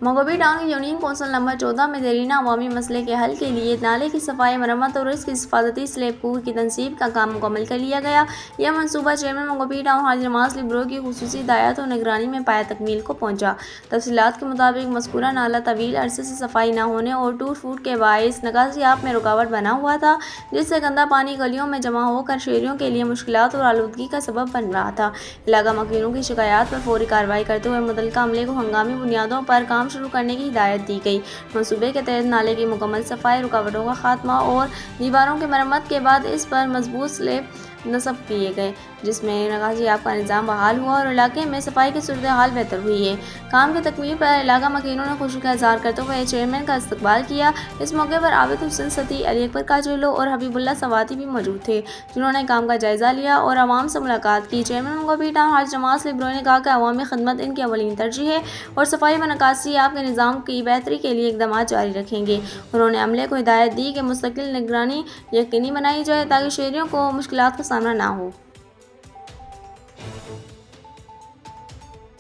मंगोबी town की union council number 14 में देरीना अवामी मसले के हल के लिए नाले की सफाई, मरम्मत और इसकी हिफाजती स्लैब कुएं की तनसीब का काम मुकम्मल कर लिया गया। यह मनसूबा चेयरमैन मंगोबी टाउन हाजी नवाज अली ब्रो की खुसूसी हिदायत और निगरानी में पाया तकमील को पहुँचा। तफसीलात के मुताबिक मज़कूरा नाला तवील अरसे से सफाई न होने और टूट फूट के बाइस निकासियाब में रुकावट बना हुआ था, जिससे गंदा पानी गलियों में जमा होकर शहरियों के लिए मुश्किलात और आलूदगी का सबब बन रहा था। इलाका मकीनों की शिकायत पर फौरी कार्रवाई करते हुए मुतल्लिका अमले को हंगामी बुनियादों पर काम शुरू करने की हिदायत दी गई। मंसूबे के तहत नाले की मुकम्मल सफाई, रुकावटों का खात्मा और दीवारों की मरम्मत के बाद इस पर मजबूत स्लैब नस्ब किए गए, जिसमें निकासियाब का निज़ाम बहाल हुआ और इलाके में सफाई की सूरत हाल बेहतर हुई है। काम की तकमील पर इलाका मकीनों ने खुशी का इजहार करते हुए चेयरमैन का इस्तकबाल किया। इस मौके पर आबिद हुसैन सती, अली अकबर काजोलो और हबीबुल्लाह सवाती भी मौजूद थे, जिन्होंने काम का जायजा लिया और आवाम से मुलाकात की। चेयरमैन मंगोबी टाउन हाजी नवाज अली ब्रो ने कहा कि अवामी खिदमत इनकी अवलीन तरजीह है और सफाई व निकासियाब के निज़ाम की बेहतरी के लिए इकदाम जारी रखेंगे। उन्होंने अमले को हिदायत दी कि मुस्तकिल निगरानी यकीनी बनाई जाए ताकि शहरियों को मुश्किलात का सामना न हो।